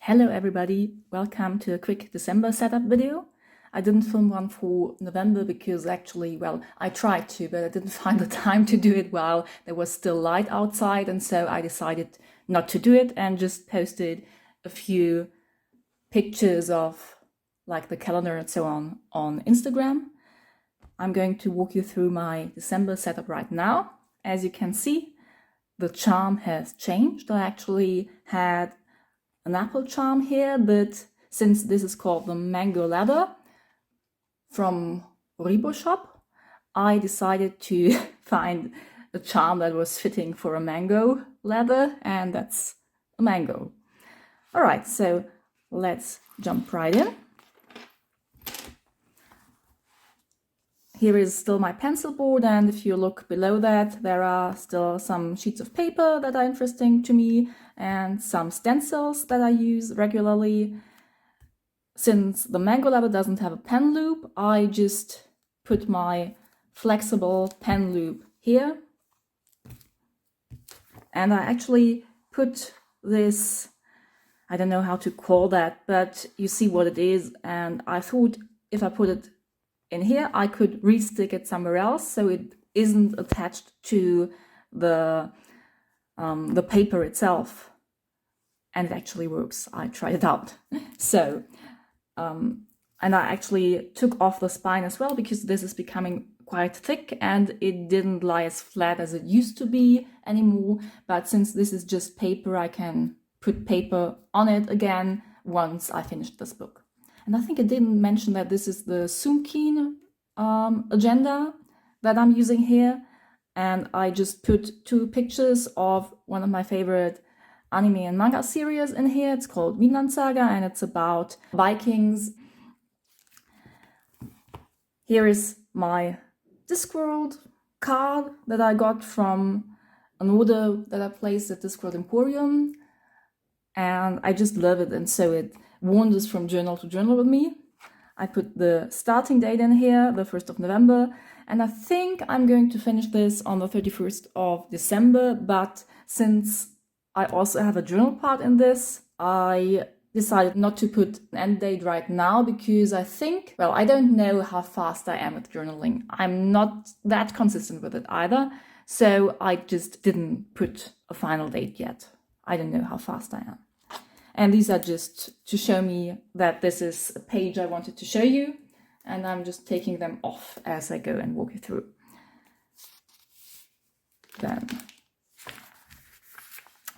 Hello everybody, welcome to a quick December setup video. I didn't film one for November because actually, well, I tried to, but I didn't find the time to do it while there was still light outside, and so I decided not to do it and just posted a few pictures of like the calendar and so on Instagram. I'm going to walk you through my December setup right now. As you can see, the charm has changed. I actually had an apple charm here, but since this is called the mango leather from Rebo shop, I decided to find a charm that was fitting for a mango leather, and that's a mango. All right, so let's jump right in. Here is still my pencil board, and if you look below that, there are still some sheets of paper that are interesting to me and some stencils that I use regularly. Since the mango leather doesn't have a pen loop, I just put my flexible pen loop here. And I actually put this, I don't know how to call that, but you see what it is, and I thought if I put it in here, I could re-stick it somewhere else so it isn't attached to the paper itself. And it actually works. I tried it out. So, and I actually took off the spine as well because this is becoming quite thick and it didn't lie as flat as it used to be anymore. But since this is just paper, I can put paper on it again once I finish this book. And I think I didn't mention that this is the Soumkine Agenda that I'm using here. And I just put two pictures of one of my favorite anime and manga series in here. It's called Vinland Saga and it's about Vikings. Here is my Discworld card that I got from an order that I placed at Discworld Emporium. And I just love it, and so it wanders from journal to journal with me. I put the starting date in here, the 1st of November, and I think I'm going to finish this on the 31st of December, but since I also have a journal part in this, I decided not to put an end date right now because I think, well, I don't know how fast I am with journaling. I'm not that consistent with it either, so I just didn't put a final date yet. I don't know how fast I am. And these are just to show me that this is a page I wanted to show you, and I'm just taking them off as I go and walk you through. Then,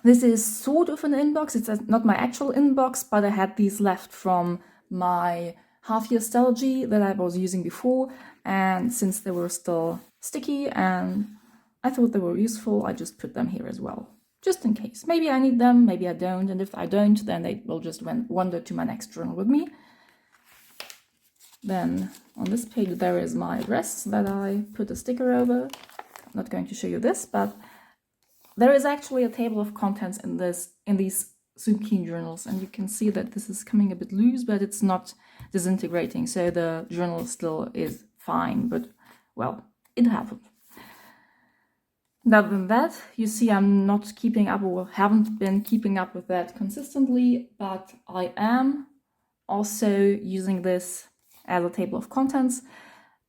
this is sort of an inbox. It's not my actual inbox, but I had these left from my half-year Stellargy that I was using before, and since they were still sticky and I thought they were useful, I just put them here as well. Just in case. Maybe I need them, maybe I don't, and if I don't, then they will just wander to my next journal with me. Then on this page there is my address that I put a sticker over. I'm not going to show you this, but there is actually a table of contents in these Soumkine journals, and you can see that this is coming a bit loose, but it's not disintegrating, so the journal still is fine, but well, it happened. Other than that, you see I'm not keeping up or haven't been keeping up with that consistently, but I am also using this as a table of contents.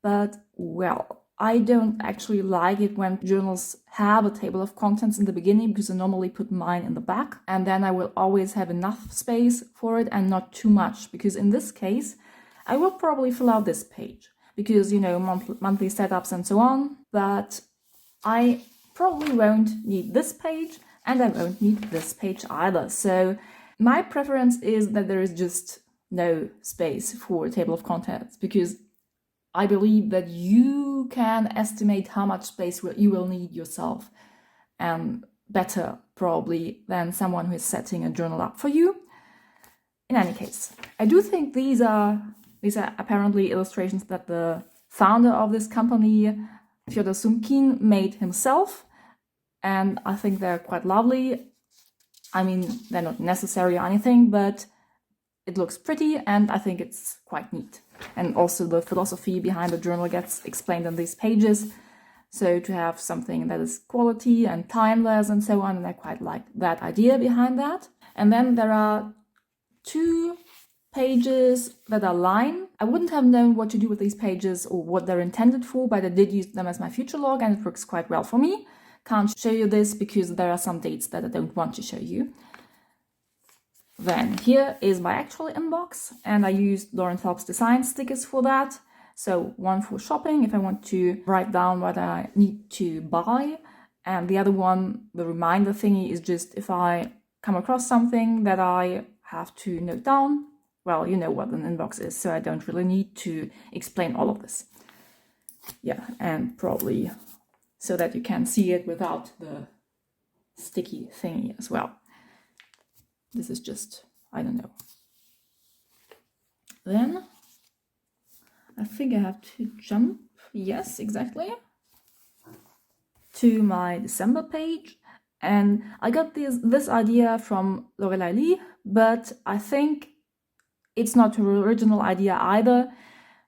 But, well, I don't actually like it when journals have a table of contents in the beginning because I normally put mine in the back, and then I will always have enough space for it and not too much, because in this case, I will probably fill out this page because, you know, monthly setups and so on, but I probably won't need this page and I won't need this page either. So my preference is that there is just no space for a table of contents because I believe that you can estimate how much space you will need yourself, and better probably than someone who is setting a journal up for you. In any case, I do think these are apparently illustrations that the founder of this company, Fyodor Soumkine, made himself, and I think they're quite lovely. I mean, they're not necessary or anything, but it looks pretty and I think it's quite neat. And also the philosophy behind the journal gets explained in these pages. So to have something that is quality and timeless and so on, and I quite like that idea behind that. And then there are 2 pages that are line. I wouldn't have known what to do with these pages or what they're intended for, but I did use them as my future log and it works quite well for me. Can't show you this because there are some dates that I don't want to show you. Then here is my actual inbox, and I used Lauren Phelps design stickers for that. So one for shopping if I want to write down what I need to buy, and the other one, the reminder thingy, is just if I come across something that I have to note down. Well, you know what an inbox is, so I don't really need to explain all of this. Yeah, and probably so that you can see it without the sticky thingy as well. This is just, I don't know. Then I think I have to jump, yes, exactly, to my December page. And I got this idea from Lorelei Lee, but I think it's not her original idea either,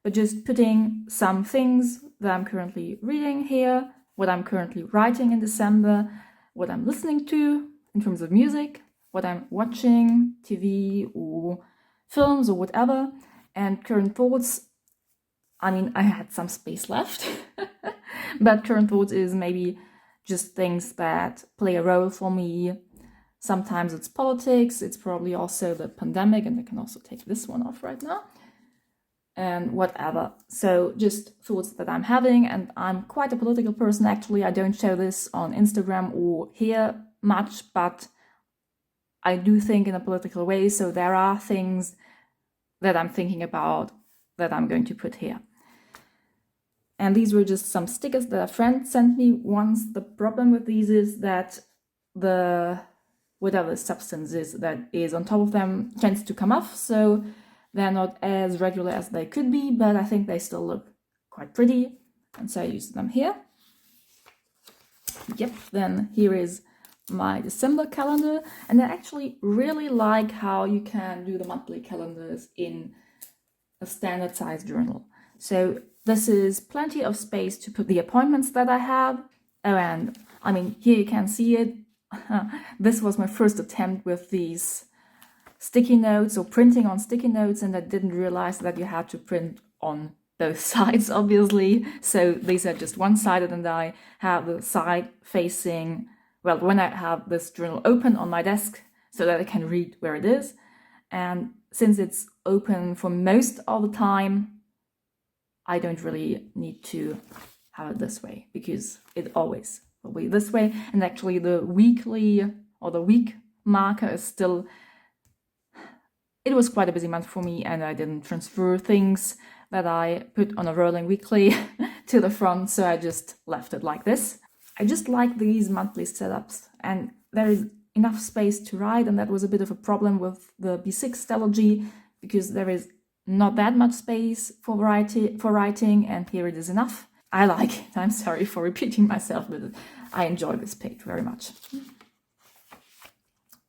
but just putting some things that I'm currently reading here, what I'm currently writing in December, what I'm listening to in terms of music, what I'm watching, TV or films or whatever, and current thoughts. I mean, I had some space left, but current thoughts is maybe just things that play a role for me. Sometimes it's politics, it's probably also the pandemic, and I can also take this one off right now, and whatever. So just thoughts that I'm having, and I'm quite a political person actually. I don't show this on Instagram or here much, but I do think in a political way, so there are things that I'm thinking about that I'm going to put here. And these were just some stickers that a friend sent me once. The problem with these is that the whatever substance is that is on top of them tends to come off, so they're not as regular as they could be, but I think they still look quite pretty, and so I used them here. Yep, then here is my December calendar, and I actually really like how you can do the monthly calendars in a standard size journal. So this is plenty of space to put the appointments that I have. Oh, and I mean, here you can see it. This was my first attempt with these sticky notes or printing on sticky notes, and I didn't realize that you had to print on both sides, obviously. So these are just one-sided, and I have the side facing, well, when I have this journal open on my desk so that I can read where it is. And since it's open for most of the time, I don't really need to have it this way because it always will be this way. And actually the weekly or the week marker is still, it was quite a busy month for me, and I didn't transfer things that I put on a rolling weekly to the front, so I just left it like this. I just like these monthly setups, and there is enough space to write, and that was a bit of a problem with the B6 Stellargy because there is not that much space for writing, and here it is enough. I like it. I'm sorry for repeating myself, but I enjoy this page very much.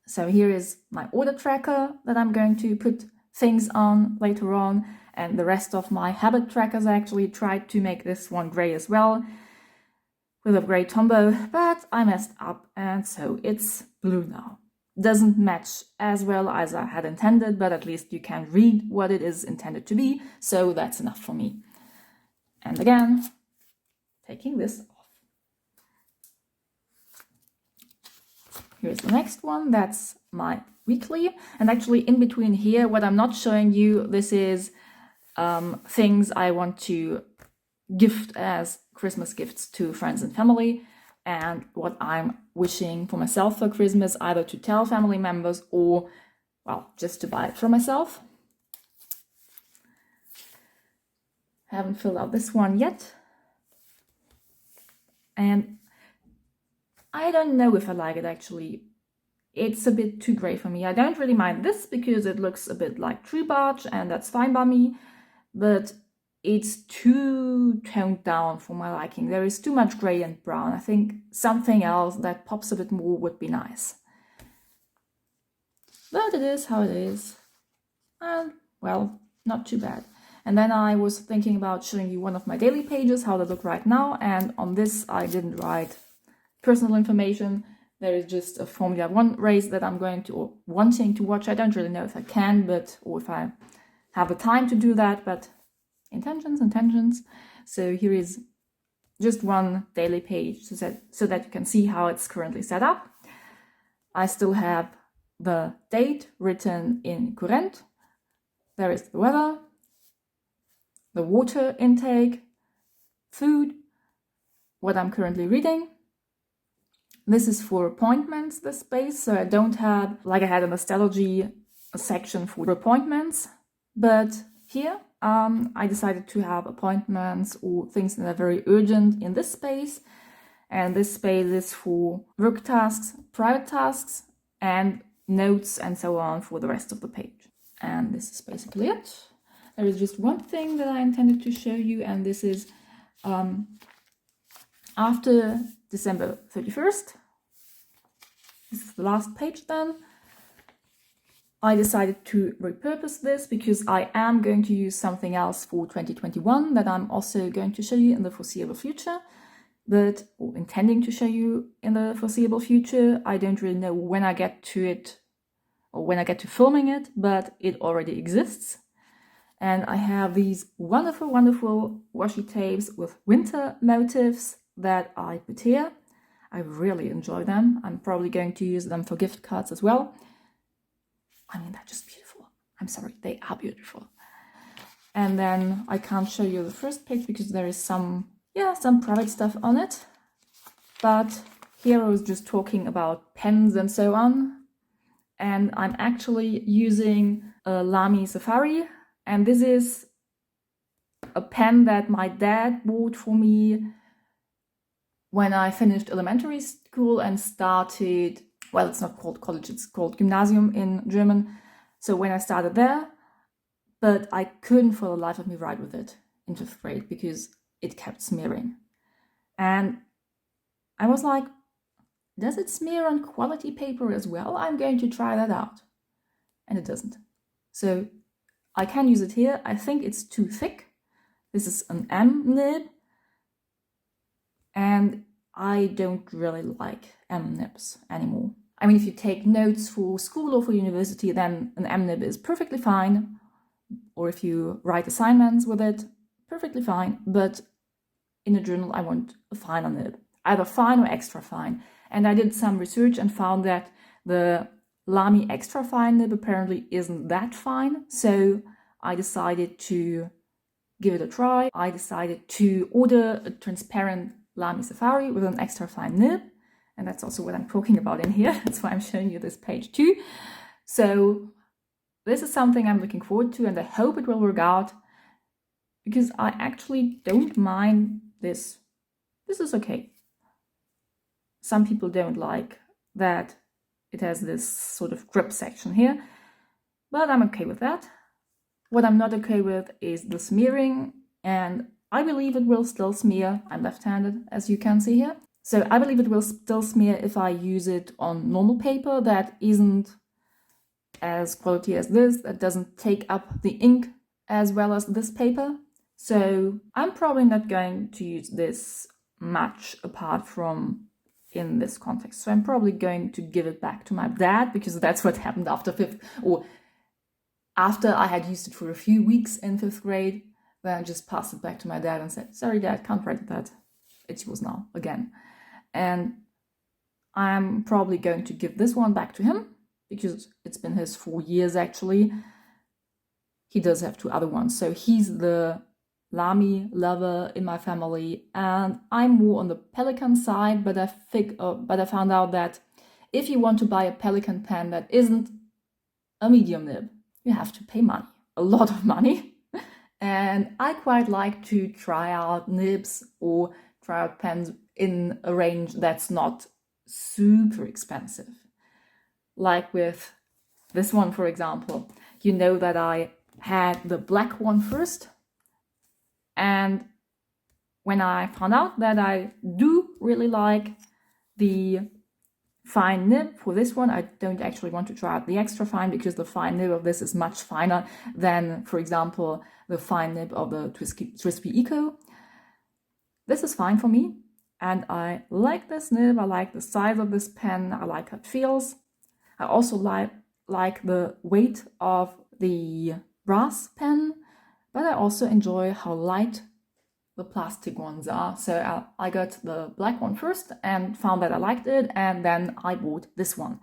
So here is my order tracker that I'm going to put things on later on, and the rest of my habit trackers. I actually tried to make this one gray as well with a gray Tombow, but I messed up, and so it's blue now. Doesn't match as well as I had intended, but at least you can read what it is intended to be, so that's enough for me. And again, taking this off. Here's the next one, that's my weekly. And actually in between here, what I'm not showing you, this is things I want to gift as Christmas gifts to friends and family, and what I'm wishing for myself for Christmas, either to tell family members or, well, just to buy it for myself. Haven't filled out this one yet. And I don't know if I like it actually. It's a bit too grey for me. I don't really mind this because it looks a bit like True Barge, and that's fine by me, but it's too toned down for my liking. There is too much grey and brown. I think something else that pops a bit more would be nice. But it is how it is. And, well, not too bad. And then I was thinking about showing you one of my daily pages, how they look right now. And on this, I didn't write personal information, There is just a Formula 1 race that I'm going to, or wanting to watch. I don't really know if I can, or if I have the time to do that, but intentions. So here is just one daily page so that you can see how it's currently set up. I still have the date written in current. There is the weather, the water intake, food, what I'm currently reading. This is for appointments, this space, so I don't have, like I had in astrology, a section for appointments, but here I decided to have appointments or things that are very urgent in this space, and this space is for work tasks, private tasks, and notes and so on for the rest of the page. And this is basically it. There is just one thing that I intended to show you, and this is after December 31st. This is the last page then. I decided to repurpose this because I am going to use something else for 2021 that I'm also going to show you in the foreseeable future, or intending to show you in the foreseeable future. I don't really know when I get to it or when I get to filming it, but it already exists. And I have these wonderful, wonderful washi tapes with winter motifs that I put here. I really enjoy them. I'm probably going to use them for gift cards as well. I mean, they're just beautiful. I'm sorry, they are beautiful. And then I can't show you the first page because there is some private stuff on it. But here I was just talking about pens and so on. And I'm actually using a Lamy Safari. And this is a pen that my dad bought for me when I finished elementary school and started, well, it's not called college, it's called Gymnasium in German. So when I started there, but I couldn't for the life of me write with it in 5th grade because it kept smearing. And I was like, does it smear on quality paper as well? I'm going to try that out. And it doesn't. So I can use it here. I think it's too thick. This is an M nib. And I don't really like M nibs anymore. I mean, if you take notes for school or for university, then an M nib is perfectly fine. Or if you write assignments with it, perfectly fine. But in a journal, I want a finer nib, either fine or extra fine. And I did some research and found that the Lamy extra fine nib apparently isn't that fine. So I decided to give it a try. I decided to order a transparent Lamy Safari with an extra fine nib. And that's also what I'm talking about in here. That's why I'm showing you this page too. So this is something I'm looking forward to, and I hope it will work out because I actually don't mind this. This is okay. Some people don't like that it has this sort of grip section here, but I'm okay with that. What I'm not okay with is the smearing, and I believe it will still smear. I'm left-handed, as you can see here. So I believe it will still smear if I use it on normal paper that isn't as quality as this, that doesn't take up the ink as well as this paper. So I'm probably not going to use this much apart from in this context. So I'm probably going to give it back to my dad because that's what happened after after I had used it for a few weeks in 5th grade. Then I just passed it back to my dad and said, sorry dad, can't write that. It's yours now again. And I'm probably going to give this one back to him because it's been his 4 years actually. He does have 2 other ones. So he's the Lamy lover in my family, and I'm more on the Pelikan side, but I found out that if you want to buy a Pelikan pen that isn't a medium nib, you have to pay money, a lot of money. And I quite like to try out nibs or try out pens in a range that's not super expensive. Like with this one, for example, you know that I had the black one first. And when I found out that I do really like the fine nib for this one, I don't actually want to try out the extra fine because the fine nib of this is much finer than, for example, the fine nib of the Twisby Eco. This is fine for me. and I like this nib, I like the size of this pen, I like how it feels. I also like the weight of the brass pen, but I also enjoy how light the plastic ones are. So I got the black one first and found that I liked it, and then I bought this one.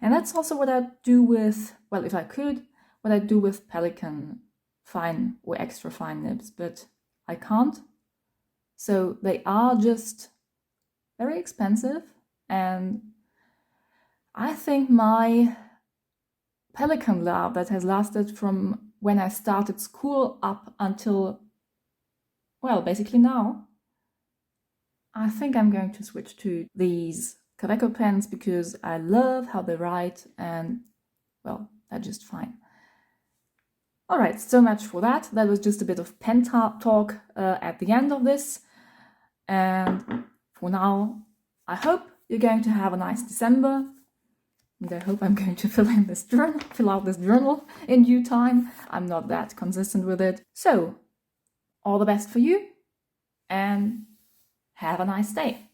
And that's also what I do with, well, if I could, what I do with Pelikan fine or extra fine nibs, but I can't. So they are just very expensive, and I think my Pelikan love that has lasted from when I started school up until, well, basically now, I think I'm going to switch to these Kaweco pens because I love how they write, and, well, they're just fine. Alright, so much for that. That was just a bit of pen talk at the end of this. And for now, I hope you're going to have a nice December. And I hope I'm going to fill out this journal in due time. I'm not that consistent with it. So, all the best for you, and have a nice day.